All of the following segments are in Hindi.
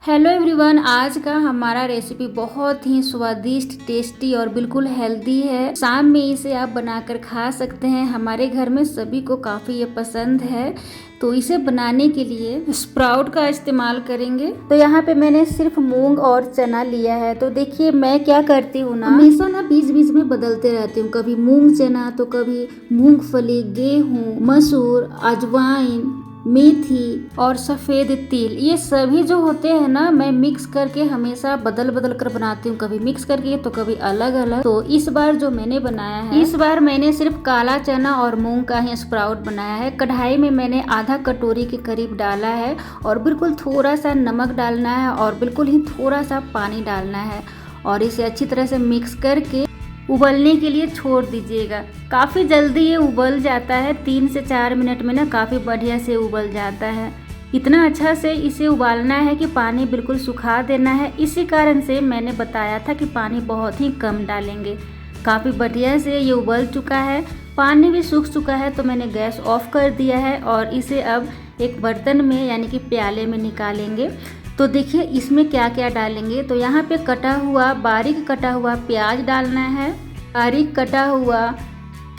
हेलो एवरीवन, आज का हमारा रेसिपी बहुत ही स्वादिष्ट, टेस्टी और बिल्कुल हेल्दी है। शाम में इसे आप बनाकर खा सकते हैं। हमारे घर में सभी को काफ़ी ये पसंद है। तो इसे बनाने के लिए स्प्राउट का इस्तेमाल करेंगे। तो यहाँ पे मैंने सिर्फ मूंग और चना लिया है। तो देखिए मैं क्या करती हूँ ना, हमेशा ना बीच बीच में बदलते रहती हूँ। कभी मूंग चना तो कभी मूंगफली, गेहूँ, मसूर, अजवाइन, मेथी और सफ़ेद तिल, ये सभी जो होते हैं ना, मैं मिक्स करके हमेशा बदल बदल कर बनाती हूँ। कभी मिक्स करके तो कभी अलग अलग। तो इस बार जो मैंने बनाया है, इस बार मैंने सिर्फ काला चना और मूंग का ही स्प्राउट बनाया है। कढ़ाई में मैंने आधा कटोरी के करीब डाला है और बिल्कुल थोड़ा सा नमक डालना है और बिल्कुल ही थोड़ा सा पानी डालना है और इसे अच्छी तरह से मिक्स करके उबलने के लिए छोड़ दीजिएगा। काफ़ी जल्दी ये उबल जाता है, 3 से 4 मिनट में ना काफ़ी बढ़िया से उबल जाता है। इतना अच्छा से इसे उबालना है कि पानी बिल्कुल सुखा देना है। इसी कारण से मैंने बताया था कि पानी बहुत ही कम डालेंगे। काफ़ी बढ़िया से ये उबल चुका है, पानी भी सूख चुका है। तो मैंने गैस ऑफ कर दिया है और इसे अब एक बर्तन में यानी कि प्याले में निकालेंगे। तो देखिए इसमें क्या क्या डालेंगे। तो यहाँ पे बारीक कटा हुआ प्याज डालना है, बारीक कटा हुआ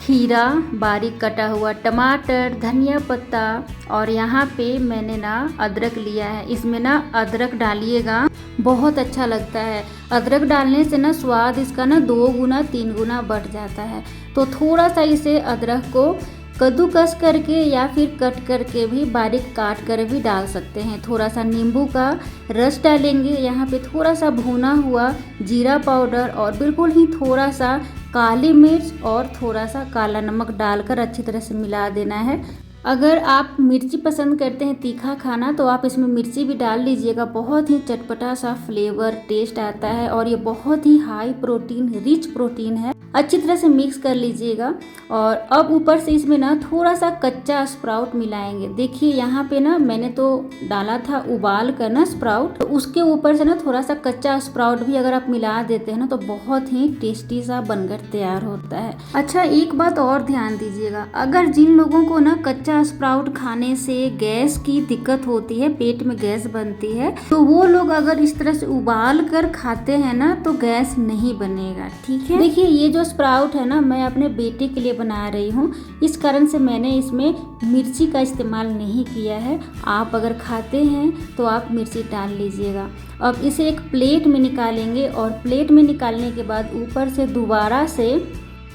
खीरा, बारीक कटा हुआ टमाटर, धनिया पत्ता और यहाँ पे मैंने ना अदरक लिया है। इसमें ना अदरक डालिएगा, बहुत अच्छा लगता है। अदरक डालने से ना स्वाद इसका ना 2 गुना 3 गुना बढ़ जाता है। तो थोड़ा सा इसे अदरक को कद्दूकस करके या फिर कट करके भी बारीक काट कर भी डाल सकते हैं। थोड़ा सा नींबू का रस डालेंगे। यहाँ पे थोड़ा सा भुना हुआ जीरा पाउडर और बिल्कुल ही थोड़ा सा काली मिर्च और थोड़ा सा काला नमक डालकर अच्छी तरह से मिला देना है। अगर आप मिर्ची पसंद करते हैं तीखा खाना तो आप इसमें मिर्ची भी डाल लीजिएगा। बहुत ही चटपटा सा फ्लेवर टेस्ट आता है और ये बहुत ही हाई प्रोटीन, रिच प्रोटीन है। अच्छी तरह से मिक्स कर लीजिएगा और अब ऊपर से इसमें ना थोड़ा सा कच्चा स्प्राउट मिलाएंगे। देखिए यहाँ पे ना मैंने तो डाला था उबाल कर ना स्प्राउट, तो उसके ऊपर से ना थोड़ा सा कच्चा स्प्राउट भी अगर आप मिला देते हैं ना तो बहुत ही टेस्टी सा बनकर तैयार होता है। अच्छा, एक बात और ध्यान दीजिएगा, अगर जिन लोगों को ना कच्चा स्प्राउट खाने से गैस की दिक्कत होती है, पेट में गैस बनती है, तो वो लोग अगर इस तरह से उबाल कर खाते हैं ना तो गैस नहीं बनेगा। ठीक है, देखिए ये जो स्प्राउट है ना, मैं अपने बेटे के लिए बना रही हूँ, इस कारण से मैंने इसमें मिर्ची का इस्तेमाल नहीं किया है। आप अगर खाते हैं तो आप मिर्ची डाल लीजिएगा। अब इसे एक प्लेट में निकालेंगे और प्लेट में निकालने के बाद ऊपर से दोबारा से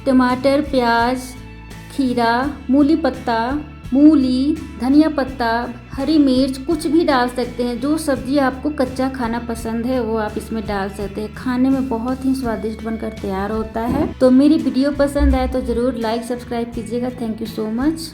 टमाटर, प्याज, खीरा, मूली पत्ता, मूली, धनिया पत्ता, हरी मिर्च, कुछ भी डाल सकते हैं। जो सब्जी आपको कच्चा खाना पसंद है वो आप इसमें डाल सकते हैं। खाने में बहुत ही स्वादिष्ट बनकर तैयार होता है। तो मेरी वीडियो पसंद आए तो ज़रूर लाइक सब्सक्राइब कीजिएगा। Thank you so much.